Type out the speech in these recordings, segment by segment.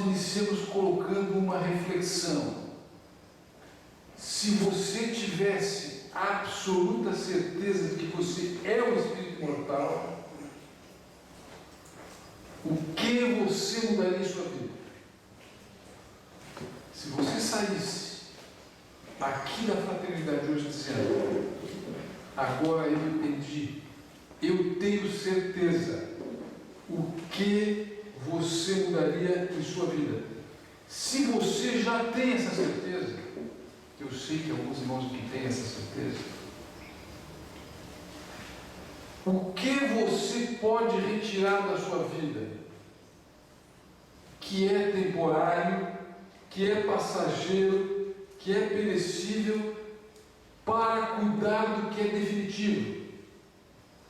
iniciamos colocando uma reflexão. Se você tivesse a absoluta certeza de que você é o espírito imortal, o que você mudaria em sua vida? Se você saísse aqui da fraternidade hoje dizendo: agora eu entendi, eu tenho certeza, o que você mudaria em sua vida? Se você já tem essa certeza, eu sei que alguns irmãos que têm essa certeza, o que você pode retirar da sua vida, que é temporário, que é passageiro, que é perecível, para cuidar do que é definitivo?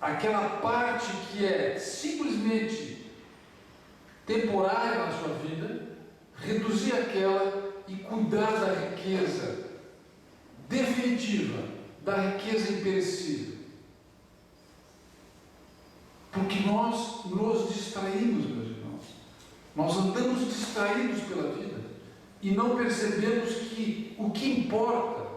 Aquela parte que é simplesmente temporária na sua vida, reduzir aquela e cuidar da riqueza definitiva, da riqueza imperecível. Porque nós nos distraímos, meus irmãos. Nós andamos distraídos pela vida e não percebemos que o que importa,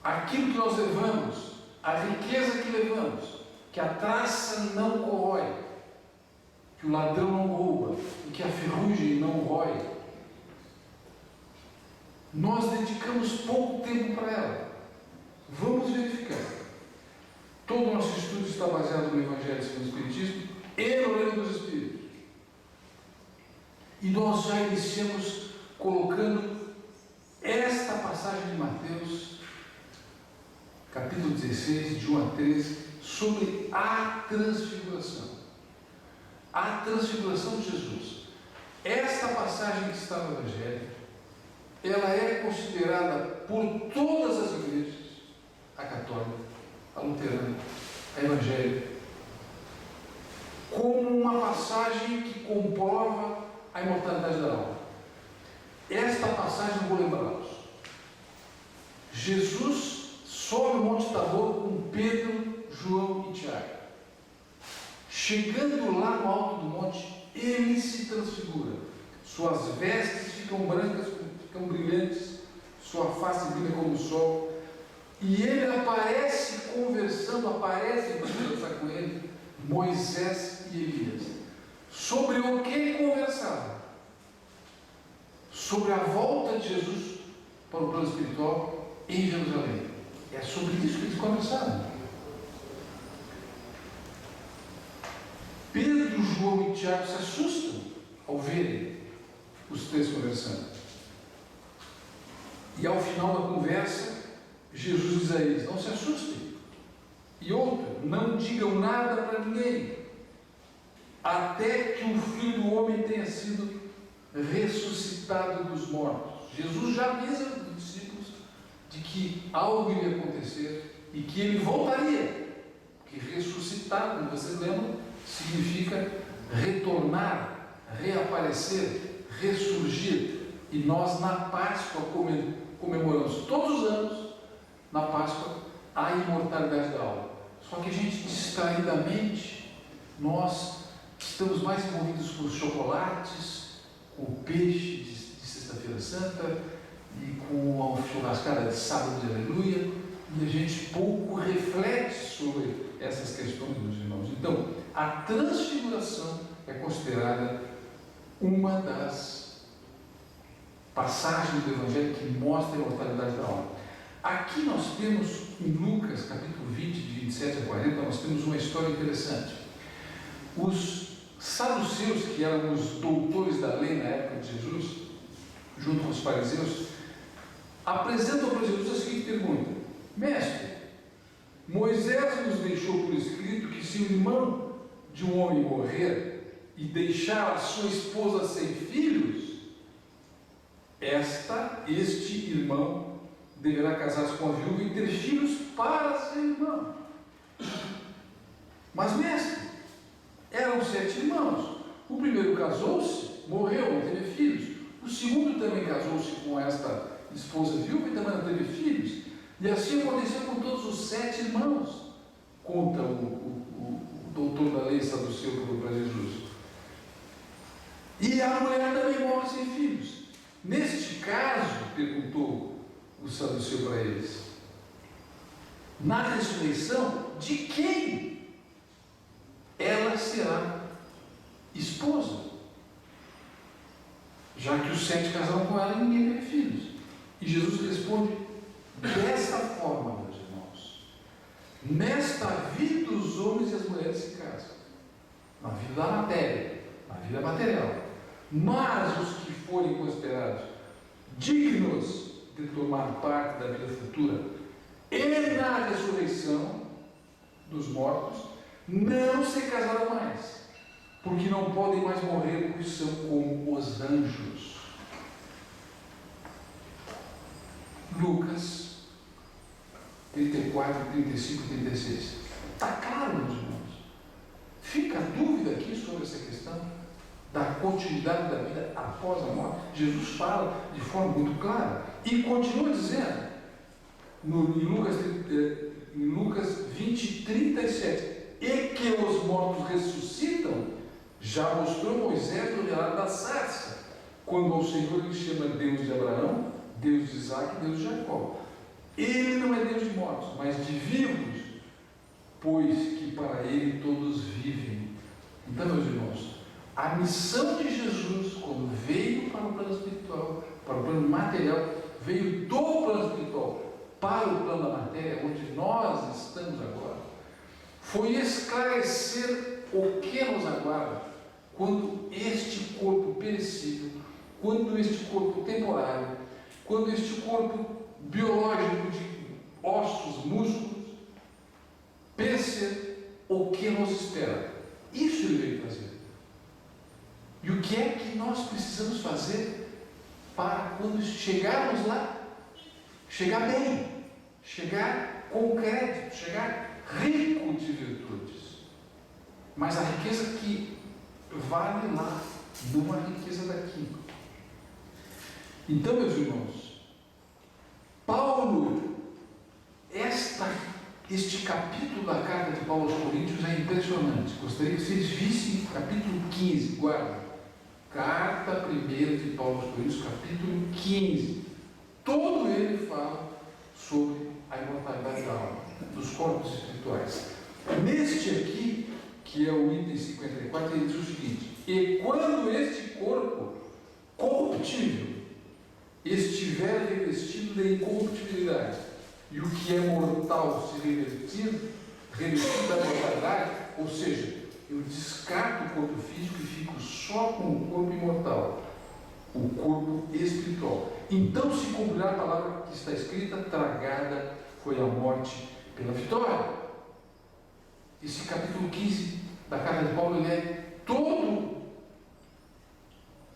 aquilo que nós levamos, a riqueza que levamos, que a traça não corrói, que o ladrão não rouba e que a ferrugem não rói, nós dedicamos pouco tempo para ela. Vamos verificar. Todo o nosso estudo está baseado no Evangelho segundo o Espiritismo e no Livro dos Espíritos. E nós já iniciamos colocando esta passagem de Mateus, capítulo 16, de 1 a 13, sobre a transfiguração. A transfiguração de Jesus. Esta passagem que está no Evangelho, ela é considerada por todas as igrejas, a católica, a luterana, a evangélica, como uma passagem que comprova a imortalidade da alma. Esta passagem, vou lembrá-los. Jesus sobe o Monte Tabor com Pedro, João e Tiago. Chegando lá no alto do monte, ele se transfigura. Suas vestes ficam brancas, ficam brilhantes, sua face brilha como o sol. E ele aparece conversando, aparece conversar com ele, Moisés e Elias. Sobre o que conversavam? Sobre a volta de Jesus para o plano espiritual em Jerusalém. É sobre isso que eles conversaram. Pedro, João e Tiago se assustam ao verem os três conversando. E ao final da conversa, Jesus diz a eles: não se assustem. E outra, não digam nada para ninguém, até que o Filho do Homem tenha sido ressuscitado dos mortos. Jesus já avisa os discípulos de que algo iria acontecer e que ele voltaria. Porque ressuscitar, como vocês lembram, significa retornar, reaparecer, ressurgir. E nós na Páscoa comemoramos todos os anos, na Páscoa, a imortalidade da alma. Só que a gente, distraidamente, nós estamos mais envolvidos com os chocolates, com o peixe de Sexta-feira Santa e com a churrascada de Sábado de Aleluia, e a gente pouco reflete sobre essas questões, meus irmãos. Então, a transfiguração é considerada uma das passagens do Evangelho que mostra a imortalidade da alma. Aqui nós temos, em Lucas, capítulo 20, de 27 a 40, nós temos uma história interessante. Os saduceus, que eram os doutores da lei na época de Jesus, junto com os fariseus, apresentam para Jesus a seguinte pergunta: Mestre, Moisés nos deixou por escrito que se o irmão de um homem morrer e deixar a sua esposa sem filhos, este irmão deverá casar-se com a viúva e ter filhos para seu irmão. Mas, mestre, eram 7 irmãos. O primeiro casou-se, morreu, não teve filhos. O segundo também casou-se com esta esposa viúva e também não teve filhos. E assim aconteceu com todos os 7 irmãos, conta o doutor da lei saduceu para Jesus. E a mulher também morre sem filhos. Neste caso, perguntou o saduceu para eles, na ressurreição, de quem ela será esposa? Já que os 7 casaram com ela e ninguém teve filhos. E Jesus responde dessa forma, meus irmãos. Nesta vida os homens e as mulheres se casam. Na vida da matéria, na vida material. Mas os que forem considerados dignos de tomar parte da vida futura e na ressurreição dos mortos, não se casarão mais, porque não podem mais morrer, porque são como os anjos. Lucas 34, 35 e 36. Está claro, meus irmãos? Fica a dúvida aqui sobre essa questão da continuidade da vida após a morte. Jesus fala de forma muito clara e continua dizendo em Lucas 20, 37, e que os mortos ressuscitam, já mostrou Moisés no relato da sarça, quando ao Senhor lhe chama Deus de Abraão, Deus de Isaac e Deus de Jacó. Ele não é Deus de mortos, mas de vivos, pois que para ele todos vivem. Então, meus irmãos, a missão de Jesus, quando veio para o plano espiritual, para o plano material, veio do plano espiritual para o plano da matéria, onde nós estamos agora, foi esclarecer o que nos aguarda quando este corpo perecível, quando este corpo temporário, quando este corpo biológico de ossos, músculos, perecer, o que nos espera. Isso ele veio fazer. E o que é que nós precisamos fazer para, quando chegarmos lá, chegar bem, chegar com crédito, chegar rico de virtudes? Mas a riqueza que vale lá, não a riqueza daqui. Então, meus irmãos, Paulo, este capítulo da carta de Paulo aos Coríntios é impressionante. Gostaria que vocês vissem o capítulo 15, guarda. Carta primeira de Paulo aos Coríntios, capítulo 15. Todo ele fala sobre a imortalidade da alma, dos corpos espirituais. Neste aqui, que é o item 54, ele diz o seguinte: e quando este corpo corruptível estiver revestido de incorruptibilidade, e o que é mortal se revestido da mortalidade, ou seja, eu descarto o corpo físico e fico só com o corpo imortal, o corpo espiritual. Então se cumprirá a palavra que está escrita: tragada foi a morte pela vitória. Esse capítulo 15 da carta de Paulo, ele é todo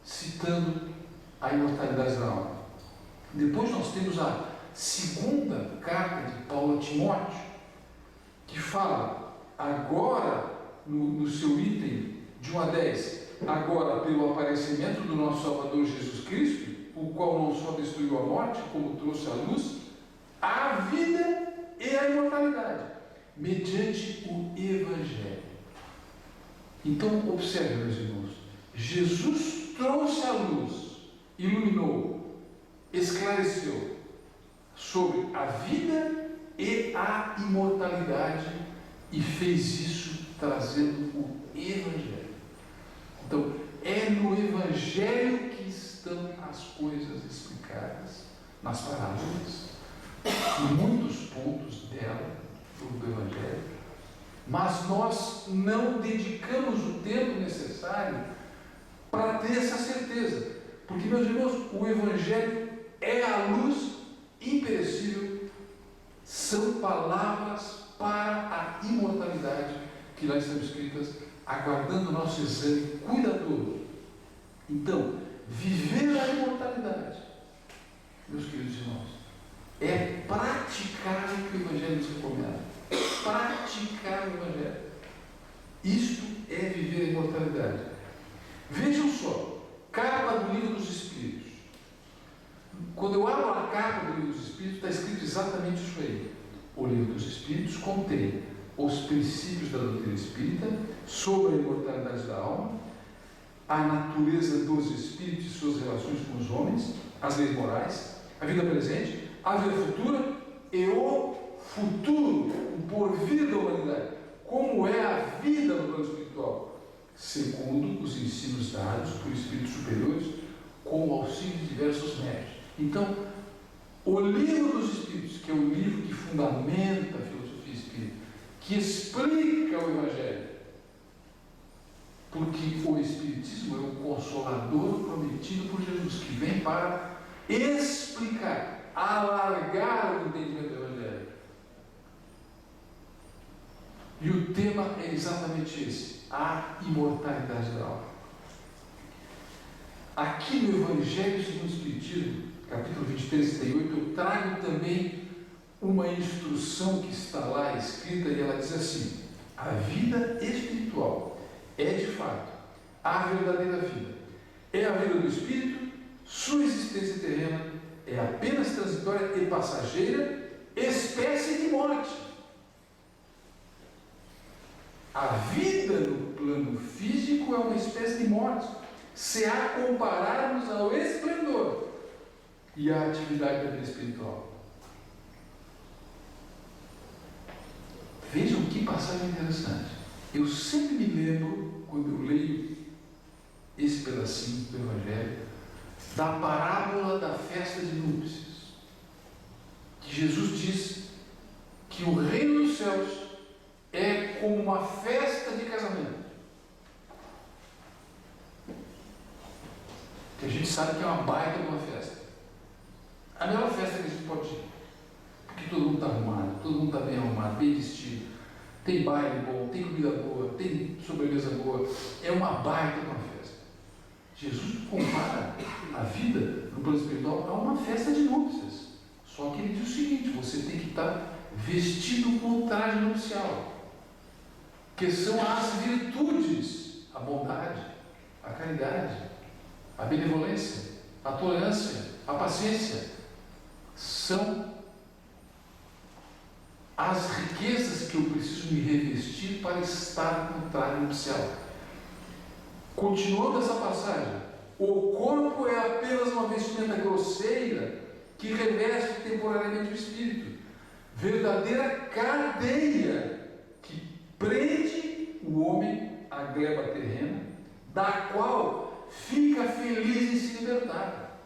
citando a imortalidade da alma. Depois nós temos a segunda carta de Paulo a Timóteo, que fala agora, no seu item de 1 a 10, agora pelo aparecimento do nosso Salvador Jesus Cristo, o qual não só destruiu a morte, como trouxe à luz a vida e a imortalidade, mediante o Evangelho. Então, observe, meus irmãos, Jesus trouxe à luz, iluminou, esclareceu sobre a vida e a imortalidade, e fez isso trazendo o Evangelho. Então, é no Evangelho que estão as coisas explicadas, nas parábolas, em muitos pontos dela, do Evangelho, mas nós não dedicamos o tempo necessário para ter essa certeza, porque, meus irmãos, o Evangelho é a luz imperecível, são palavras para a imortalidade que lá estão escritas, aguardando o nosso exame cuidadoso. Então, viver a imortalidade, meus queridos irmãos, é praticar o que o Evangelho nos recomenda. Praticar o Evangelho. Isto é viver a imortalidade. Vejam só, capa do Livro dos Espíritos. Quando eu abro a capa do Livro dos Espíritos, está escrito exatamente isso aí. O Livro dos Espíritos contém os princípios da doutrina espírita sobre a imortalidade da alma, a natureza dos espíritos e suas relações com os homens, as leis morais, a vida presente, a vida futura e o futuro, o porvir da humanidade. Como é a vida no plano espiritual? Segundo os ensinos dados por espíritos superiores, com o auxílio de diversos médios. Então, o livro dos Espíritos, que é o livro que fundamenta a filosofia espírita, que explica o Evangelho, porque o Espiritismo é o consolador prometido por Jesus, que vem para explicar, alargar o entendimento do Evangelho. E o tema é exatamente esse: a imortalidade da alma. Aqui no Evangelho segundo o Espiritismo, capítulo 23, 38, eu trago também uma instrução que está lá escrita, e ela diz assim: a vida espiritual é de fato a verdadeira vida. É a vida do Espírito, sua existência terrena é apenas transitória e passageira, espécie de morte. A vida no plano físico é uma espécie de morte, se a compararmos ao esplendor e à atividade da vida espiritual. Vejam que passagem interessante. Eu sempre me lembro, quando eu leio esse pedacinho do Evangelho, da parábola da festa de núpcias, que Jesus diz que o reino dos céus é como uma festa de casamento. Que a gente sabe que é uma baita de uma festa. A melhor festa que a gente pode ir. Porque todo mundo está arrumado, todo mundo está bem arrumado, bem vestido. Tem baile bom, tem comida boa, tem sobremesa boa. É uma baita de uma festa. Jesus compara a vida no plano espiritual a uma festa de núpcias. Só que ele diz o seguinte: você tem que estar vestido com o traje nupcial, que são as virtudes, a bondade, a caridade, a benevolência, a tolerância, a paciência. São as riquezas que eu preciso me revestir para estar com o traje nupcial. Continuando essa passagem, o corpo é apenas uma vestimenta grosseira que reveste temporariamente o espírito, verdadeira cadeia que prende o homem à gleba terrena, da qual fica feliz em se libertar.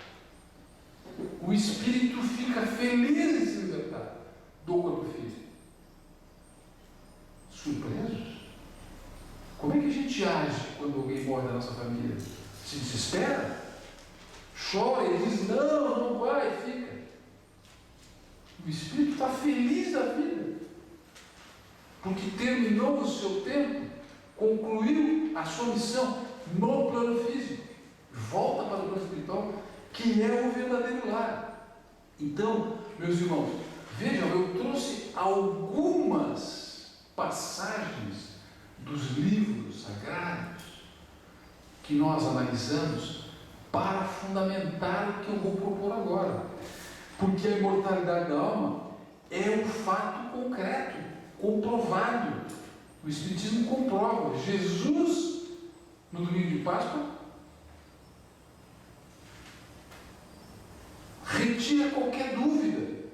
O espírito fica feliz em se libertar do corpo físico. Surpresos? Como é que a gente age quando alguém morre da nossa família? Se desespera? Chora e diz: não, não vai, fica. O espírito está feliz da vida, porque terminou o seu tempo, concluiu a sua missão no plano físico, volta para o plano espiritual, que é o verdadeiro lar. Então, meus irmãos, vejam, eu trouxe algumas passagens dos livros sagrados que nós analisamos para fundamentar o que eu vou propor agora, porque a imortalidade da alma é um fato concreto, comprovado. O Espiritismo comprova. Jesus, no domingo de Páscoa, retira qualquer dúvida.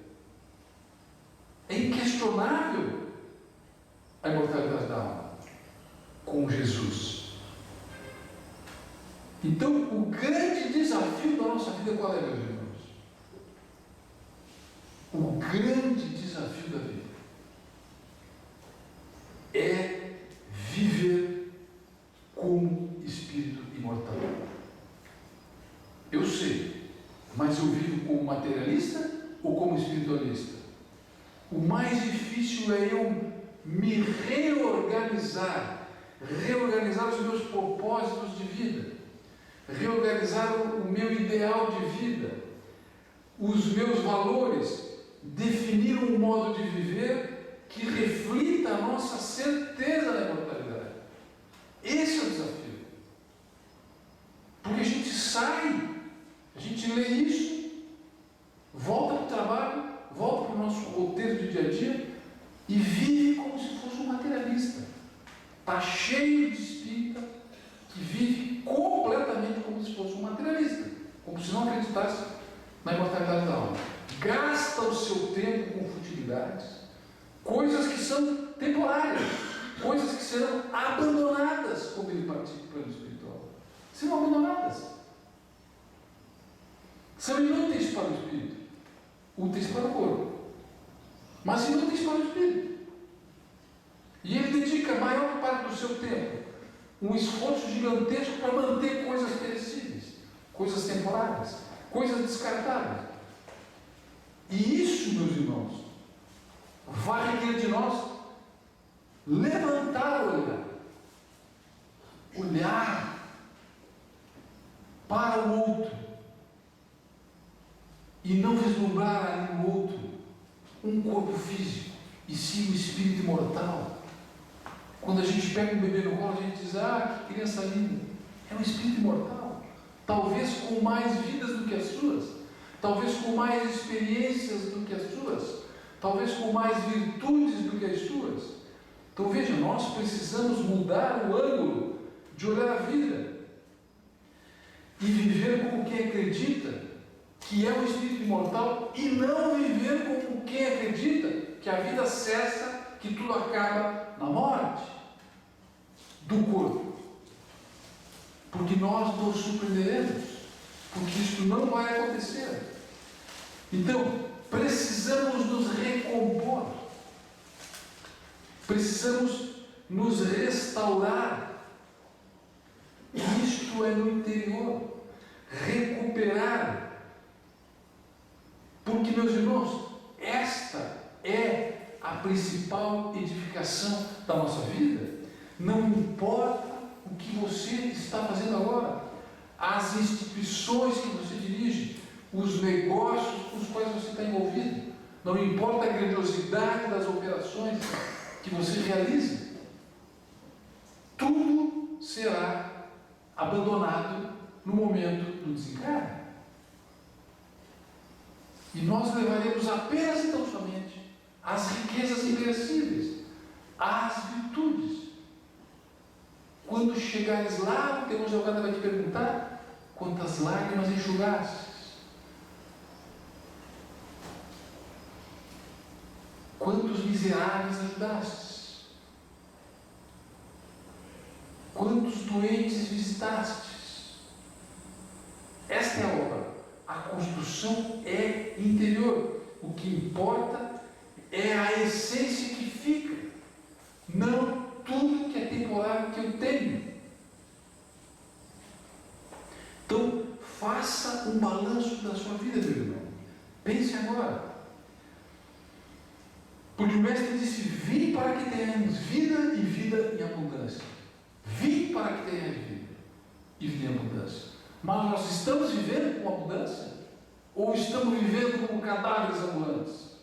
É inquestionável a imortalidade da alma com Jesus. Então, o grande desafio da nossa vida qual é, meus irmãos? O grande desafio da vida é viver como espírito imortal. Eu sei, mas eu vivo como materialista ou como espiritualista? O mais difícil é eu me reorganizar os meus propósitos de vida, reorganizar o meu ideal de vida, os meus valores, definir um modo de viver que reflita a nossa certeza da imortalidade. Esse é o desafio. Porque a gente sai, a gente lê isso, volta para o trabalho, volta para o nosso roteiro de dia a dia e vive como se fosse um materialista. Está cheio de espírita que vive como se não acreditasse na imortalidade da alma. Gasta o seu tempo com futilidades, coisas que são temporárias, coisas que serão abandonadas quando ele partir para o plano espiritual. Serão abandonadas. São inúteis para o espírito, úteis para o corpo, mas inúteis para o espírito. E ele dedica a maior parte do seu tempo, um esforço gigantesco para manter coisas perecíveis, coisas temporárias, coisas descartáveis. E isso, meus irmãos, vai requerer de nós levantar o olhar, olhar para o outro e não vislumbrar ali no outro um corpo físico, e sim um espírito imortal. Quando a gente pega um bebê no colo, a gente diz: ah, que criança linda. É um espírito imortal, talvez com mais vidas do que as suas, talvez com mais experiências do que as suas, talvez com mais virtudes do que as suas. Então veja, nós precisamos mudar o ângulo de olhar a vida e viver como quem acredita que é um espírito imortal, e não viver como quem acredita que a vida cessa, que tudo acaba na morte do corpo. Porque nós nos surpreenderemos, porque isso não vai acontecer. Então, precisamos nos recompor, precisamos nos restaurar. Isto é no interior, recuperar. Porque, meus irmãos, esta é a principal edificação da nossa vida. Não importa o que você está fazendo agora, as instituições que você dirige, os negócios com os quais você está envolvido, não importa a grandiosidade das operações que você realiza, tudo será abandonado no momento do desencarne. E nós levaremos apenas, então, somente as riquezas imperecíveis, as virtudes. Quando chegares lá, o teu advogado vai te perguntar: quantas lágrimas enxugastes? Quantos miseráveis ajudastes? Quantos doentes visitastes? Esta é a obra. A construção é interior. O que importa é a essência que fica, não tudo que é temporário que eu tenho. Então, faça um balanço da sua vida, meu irmão. Pense agora. Porque o Mestre disse: vim para que tenhamos vida e vida em abundância. Vim para que tenhamos vida e vida em abundância. Mas nós estamos vivendo com abundância? Ou estamos vivendo como cadáveres ambulantes?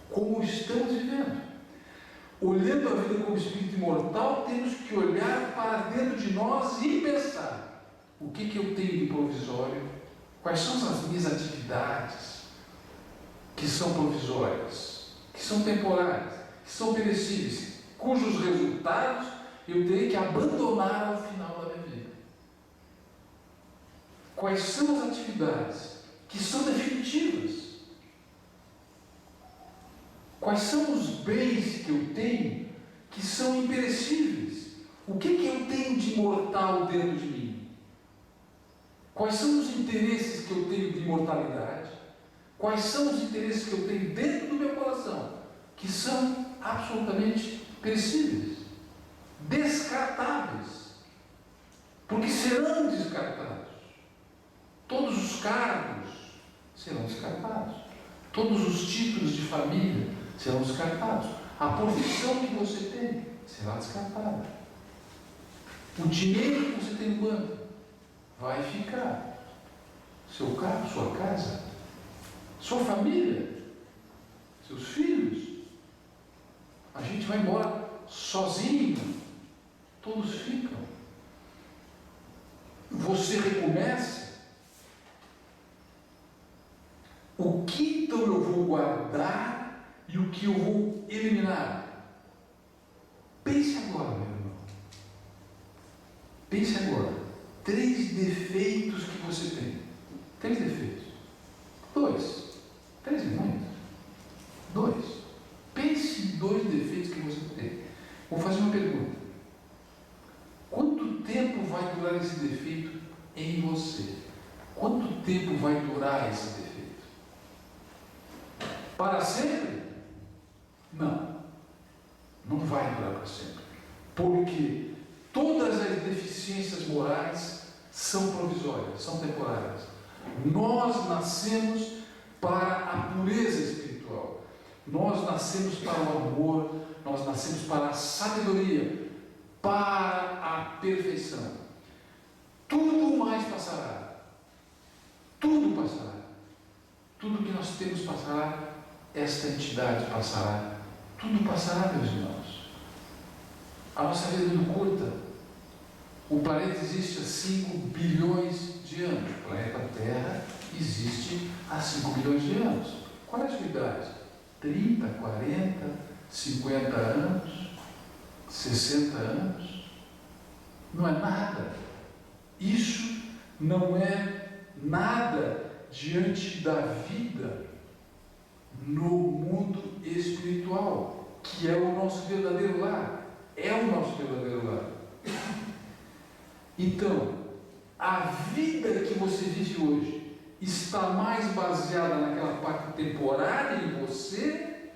Como estamos vivendo? Olhando a vida como espírito imortal, temos que olhar para dentro de nós e pensar: o que eu tenho de provisório? Quais são as minhas atividades que são provisórias, que são temporárias, que são perecíveis, cujos resultados eu terei que abandonar ao final da minha vida? Quais são as atividades que são definitivas? Quais são os bens que eu tenho que são imperecíveis? O que eu tenho de imortal dentro de mim? Quais são os interesses que eu tenho de imortalidade? Quais são os interesses que eu tenho dentro do meu coração que são absolutamente perecíveis, descartáveis? Porque serão descartados. Todos os cargos serão descartados. Todos os títulos de família serão descartados. A profissão que você tem será descartada. O dinheiro que você tem no banco vai ficar. Seu carro, sua casa, sua família, seus filhos. A gente vai embora sozinho. Todos ficam. Você recomeça. O que então eu vou guardar e o que eu vou eliminar? Pense agora, meu irmão. Pense agora. 3 defeitos que você tem. 3 defeitos. 2. 3 é muito. 2. Pense em 2 defeitos que você tem. Vou fazer uma pergunta. Quanto tempo vai durar esse defeito em você? Quanto tempo vai durar esse defeito? Para sempre? Não. Não vai durar para sempre. Porque todas as deficiências morais são provisórias, são temporárias. Nós nascemos para a pureza espiritual. Nós nascemos para o amor, nós nascemos para a sabedoria, para a perfeição. Tudo mais passará. Tudo passará. Tudo que nós temos passará, esta entidade passará. Tudo passará, meus irmãos. A nossa vida é muito curta. O planeta existe há 5 bilhões de anos. O planeta Terra existe há 5 bilhões de anos. Qual é a sua idade? 30, 40, 50 anos? 60 anos? Não é nada. Isso não é nada diante da vida no mundo espiritual, que é o nosso verdadeiro lar. É o nosso verdadeiro lar. Então, a vida que você vive hoje está mais baseada naquela parte temporária em você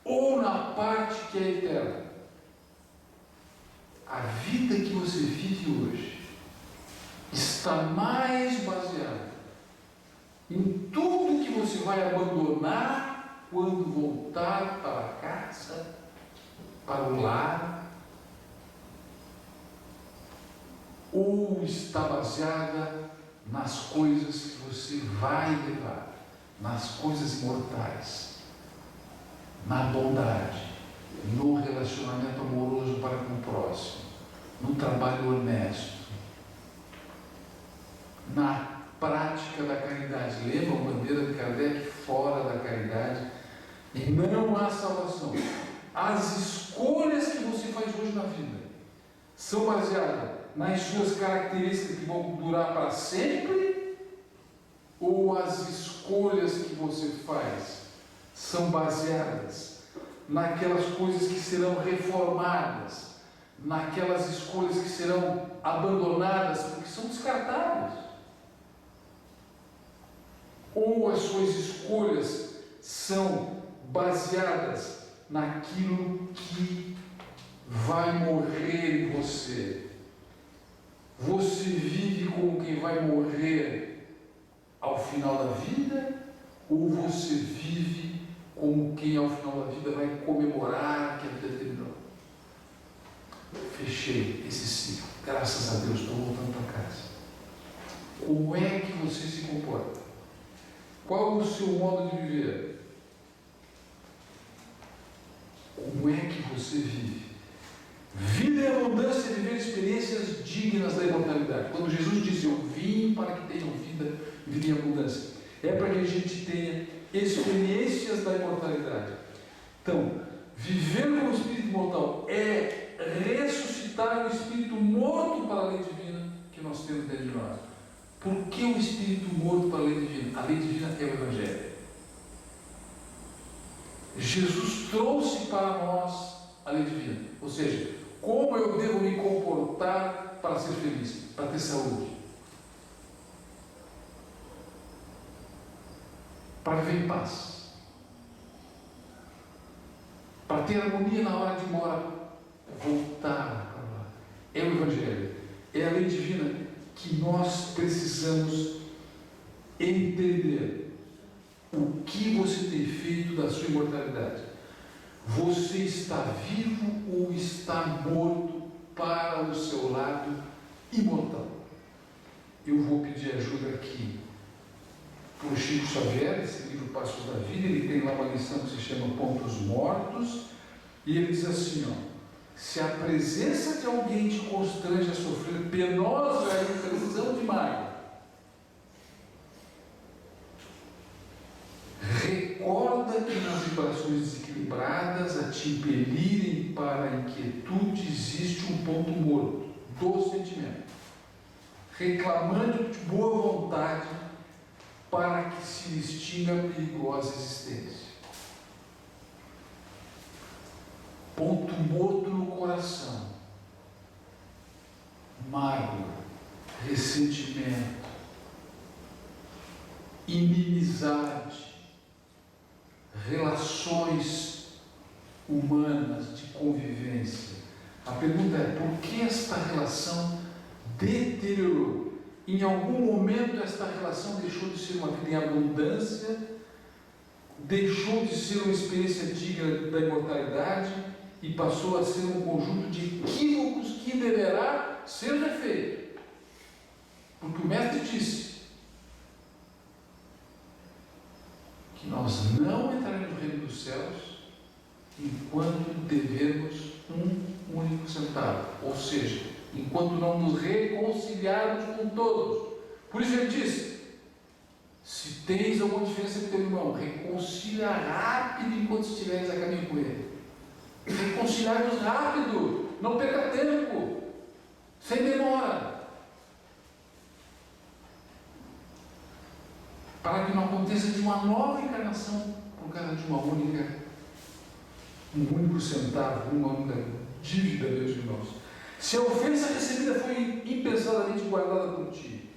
ou na parte que é eterna? A vida que você vive hoje está mais baseada em tudo que você vai abandonar quando voltar para casa, para o lar, ou está baseada nas coisas que você vai levar, nas coisas imortais, na bondade, no relacionamento amoroso para com o próximo, no trabalho honesto, na prática da caridade. Lembra a bandeira de Kardec? Fora da caridade e não há salvação. As escolhas que você faz hoje na vida são baseadas nas suas características que vão durar para sempre, ou as escolhas que você faz são baseadas naquelas coisas que serão reformadas, naquelas escolhas que serão abandonadas porque são descartáveis? Ou as suas escolhas são baseadas naquilo que vai morrer em você? Você vive como quem vai morrer ao final da vida, ou você vive como quem ao final da vida vai comemorar que a vida terminou? Fechei esse ciclo. Graças a Deus, estou voltando para casa. Como é que você se comporta? Qual é o seu modo de viver? Como é que você vive? Vida em abundância é viver experiências dignas da imortalidade. Quando Jesus diz, eu vim para que tenham vida em abundância, é para que a gente tenha experiências da imortalidade. Então, viver com o espírito mortal é ressuscitar o espírito morto para a lei divina que nós temos dentro de nós. Por que o espírito morto para a lei divina? A lei divina é o Evangelho. Jesus trouxe para nós a lei divina, ou seja, como eu devo me comportar para ser feliz, para ter saúde, para viver em paz, para ter harmonia na hora de ir embora, voltar para lá. É o Evangelho, é a lei divina que nós precisamos entender. O que você tem feito da sua imortalidade? Você está vivo ou está morto para o seu lado imortal? Eu vou pedir ajuda aqui para o Chico Xavier, esse livro Passos da Vida. Ele tem lá uma lição que se chama Pontos Mortos, e ele diz assim, se a presença de alguém te constrange a sofrer penosa infusão de mágoa, recorda que nas vibrações desequilibradas a te impelirem para a inquietude existe um ponto morto do sentimento. reclamando de boa vontade para que se extinga a perigosa existência. Ponto morto no coração, mágoa, ressentimento, inimizade, relações humanas de convivência. A pergunta é: por que esta relação deteriorou? Em algum momento esta relação deixou de ser uma vida em abundância, deixou de ser uma experiência digna da imortalidade e passou a ser um conjunto de equívocos que deverá ser refeito. Porque o mestre disse que nós não entraremos no reino dos céus enquanto devermos um único centavo, ou seja, enquanto não nos reconciliarmos com todos. Por isso ele disse: se tens alguma diferença com teu irmão, reconcilia rápido enquanto estiveres a caminho com ele. Reconciliar-nos rápido, não perca tempo, sem demora, para que não aconteça de uma nova encarnação por causa de um único centavo, uma única dívida, Deus irmãos. Se a ofensa recebida foi impensadamente guardada por ti,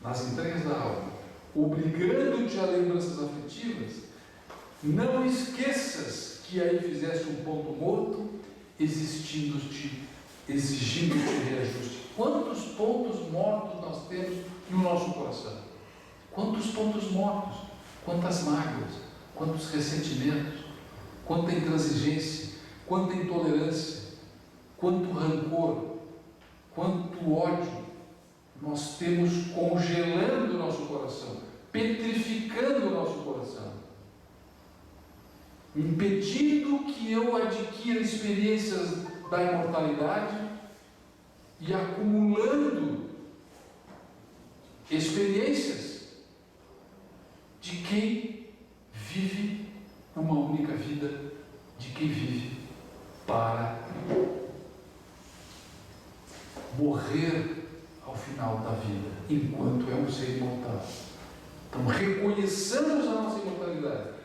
nas entranhas da alma, obrigando-te a lembranças afetivas, não esqueças que aí fizeste um ponto morto, exigindo-te reajuste. Quantos pontos mortos nós temos no nosso coração? Quantos pontos mortos? Quantas mágoas? Quantos ressentimentos? Quanta intransigência? Quanta intolerância? Quanto rancor? Quanto ódio nós temos congelando o nosso coração, petrificando o nosso coração, impedindo que eu adquira experiências da imortalidade e acumulando experiências de quem vive uma única vida, de quem vive para morrer ao final da vida, enquanto é um ser imortal. Então, reconheçamos a nossa imortalidade.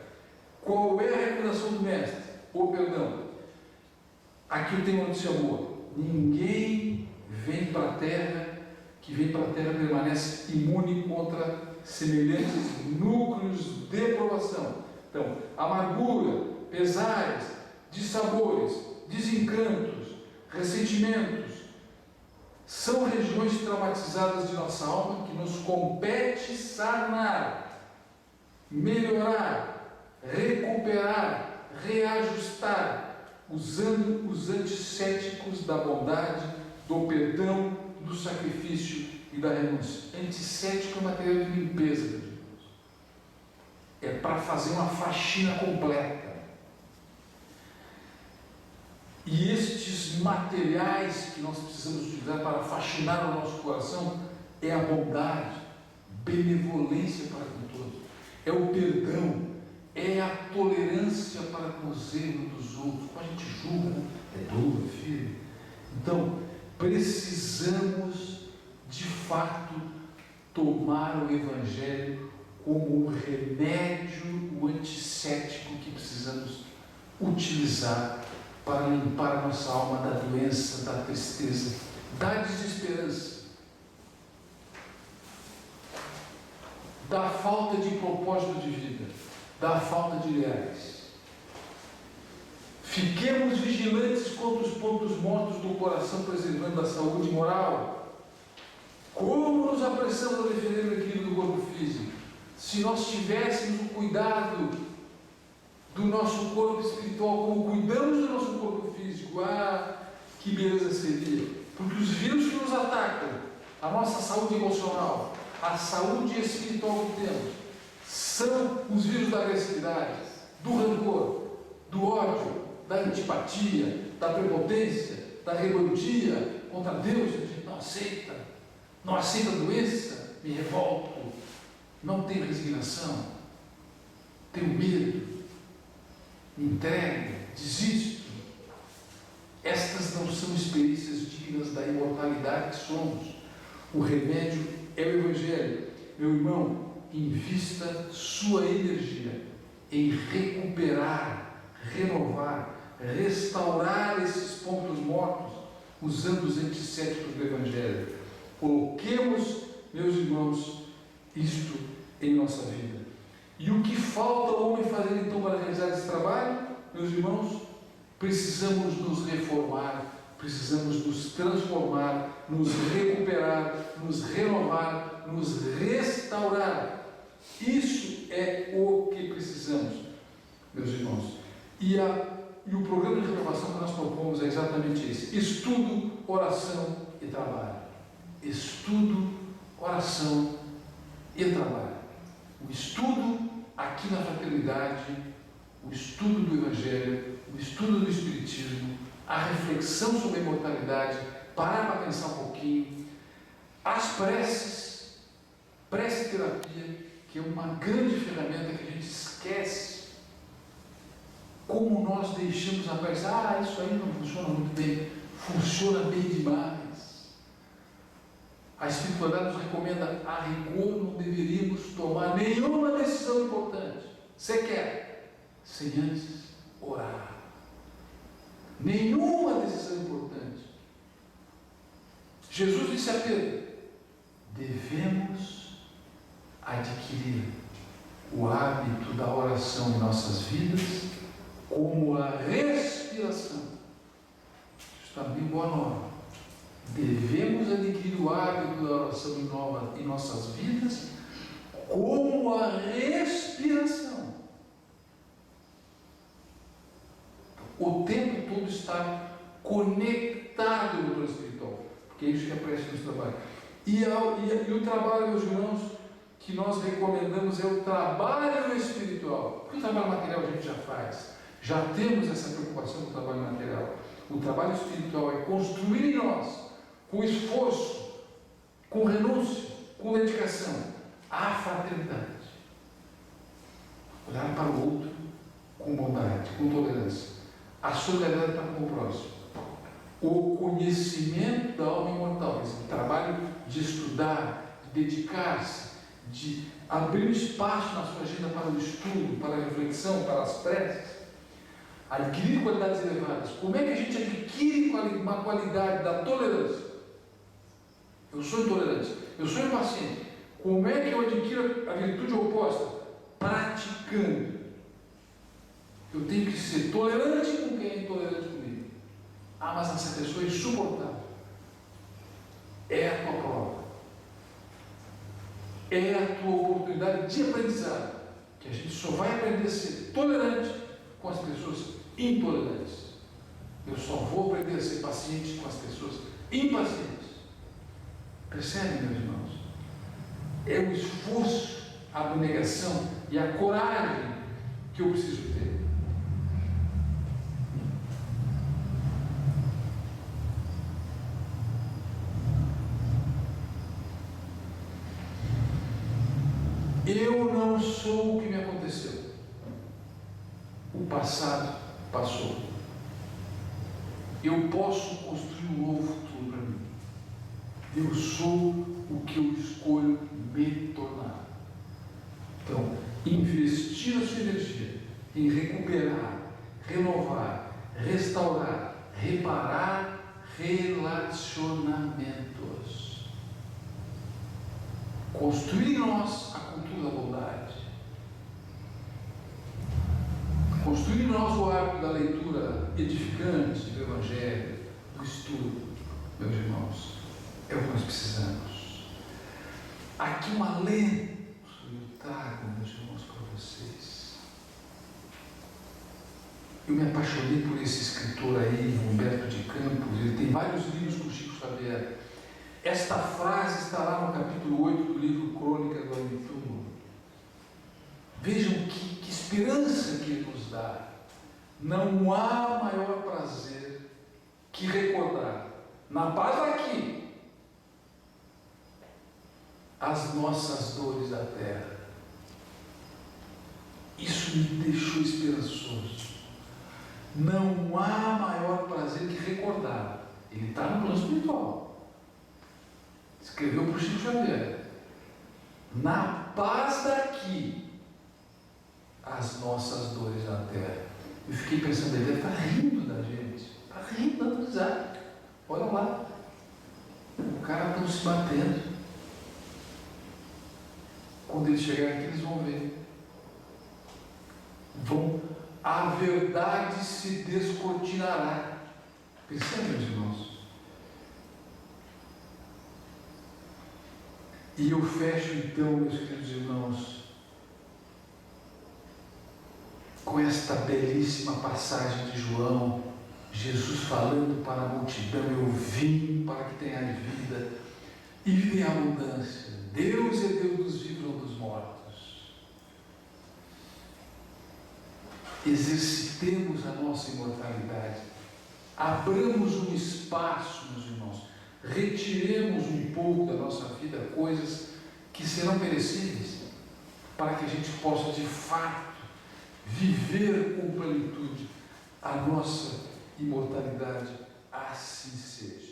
Qual é a recomendação do mestre? Perdão. Aqui eu tenho uma notícia boa. Ninguém vem para a Terra, que vem para a Terra permanece imune contra semelhantes núcleos de provação. Então, amargura, pesares, dissabores, desencantos, ressentimentos, são regiões traumatizadas de nossa alma que nos compete sanar, melhorar, recuperar, reajustar, usando os antisséticos da bondade, do perdão, do sacrifício e da renúncia. Antissético é material de limpeza, meus irmãos. É para fazer uma faxina completa. E estes materiais que nós precisamos utilizar para faxinar o nosso coração é a bondade, benevolência para com todos, é o perdão, é a tolerância para com os erros dos outros. Como a gente julga, né? É duro, é firme. Então, precisamos de fato tomar o Evangelho como um remédio, o antissético que precisamos utilizar para limpar a nossa alma da doença, da tristeza, da desesperança, da falta de propósito de vida, da falta de ideais. Fiquemos vigilantes contra os pontos mortos do coração, preservando a saúde moral. Como nos apressamos a defender o equilíbrio do corpo físico? Se nós tivéssemos o cuidado do nosso corpo espiritual como cuidamos do nosso corpo físico, que beleza seria! Porque os vírus que nos atacam, a nossa saúde emocional, a saúde espiritual que temos, são os vírus da agressividade, do rancor, do ódio, da antipatia, da prepotência, da rebeldia contra Deus. A gente não aceita a doença, me revolto, não tenho resignação, tenho medo, me entrego, desisto. Estas não são experiências dignas da imortalidade que somos. O remédio é o Evangelho. Meu irmão, invista sua energia em recuperar, renovar, restaurar esses pontos mortos usando os antissépticos do Evangelho. Coloquemos, meus irmãos, isto em nossa vida. E o que falta ao homem fazer então para realizar esse trabalho? Meus irmãos, precisamos nos reformar, precisamos nos transformar, nos recuperar, nos renovar, nos restaurar. Isso é o que precisamos, meus irmãos. E o programa de renovação que nós propomos é exatamente esse: estudo, oração e trabalho. Estudo, oração e trabalho. O estudo aqui na fraternidade, o estudo do Evangelho, o estudo do Espiritismo, a reflexão sobre a imortalidade, parar para pensar um pouquinho, as preces, prece-terapia, que é uma grande ferramenta que a gente esquece. Como nós deixamos a prece, isso aí não funciona muito bem. Funciona bem demais. A espiritualidade nos recomenda, a rigor, não deveríamos tomar nenhuma decisão importante, sequer, sem antes orar. Nenhuma decisão importante. Jesus disse a Pedro: devemos adquirir o hábito da oração em nossas vidas como a respiração. Isso está bem boa nova. Devemos adquirir o hábito da oração em nossas vidas como a respiração. O tempo todo está conectado no plano espiritual, porque é isso que a prece nos trabalha. E o trabalho, meus irmãos, que nós recomendamos é o trabalho espiritual. Porque o trabalho material a gente já faz, já temos essa preocupação com o trabalho material. O trabalho espiritual é construir em nós, com esforço, com renúncia, com dedicação, a fraternidade. Olhar para o outro com bondade, com tolerância. A solidariedade para com o próximo. O conhecimento da alma imortal, esse trabalho de estudar, de dedicar-se, de abrir espaço na sua agenda para o estudo, para a reflexão, para as preces. Adquirir qualidades elevadas. Como é que a gente adquire uma qualidade da tolerância? Eu sou intolerante, eu sou impaciente. Como é que eu adquiro a virtude oposta? Praticando. Eu tenho que ser tolerante com quem é intolerante comigo. Mas essa pessoa é insuportável. É a tua prova. É a tua oportunidade de aprendizado. Que a gente só vai aprender a ser tolerante com as pessoas intolerantes. Eu só vou aprender a ser paciente com as pessoas impacientes. Percebem, meus irmãos? É o esforço, a abnegação e a coragem que eu preciso ter. Eu não sou o que me aconteceu. O passado passou. Eu posso construir um novo futuro para mim. Eu sou o que eu escolho me tornar. Então, investir a sua energia em recuperar, renovar, restaurar, reparar relacionamentos. Construir em nós a cultura da bondade. Construir em nós o hábito da leitura edificante do Evangelho, do estudo, meus irmãos. É o que nós precisamos. Aqui um alento eu trago, meus irmãos, para vocês. Eu me apaixonei por esse escritor aí, Humberto de Campos. Ele tem vários livros com Chico Xavier. Esta frase está lá no capítulo 8 do livro Crônica do Além Túmulo. Vejam que esperança que ele nos dá. Não há maior prazer que recordar, na paz aqui, as nossas dores da terra. Isso me deixou esperançoso. Não há maior prazer que recordar. Ele está no plano espiritual. Escreveu para o Chico Xavier. Na paz daqui, as nossas dores na terra. Eu fiquei pensando, ele está rindo da gente. Está rindo, dando risada. Olha lá. O cara estão se batendo. Quando eles chegarem aqui, eles vão ver. A verdade se descortinará. Pensem, meus irmãos. E eu fecho então, meus queridos irmãos, com esta belíssima passagem de João, Jesus falando para a multidão: eu vim para que tenha vida e viva em abundância. Deus é Deus dos vivos ou dos mortos. Exercitemos a nossa imortalidade. Abramos um espaço, meus irmãos. Retiremos um pouco da nossa vida coisas que serão perecíveis, para que a gente possa de fato viver com plenitude a nossa imortalidade. Assim seja.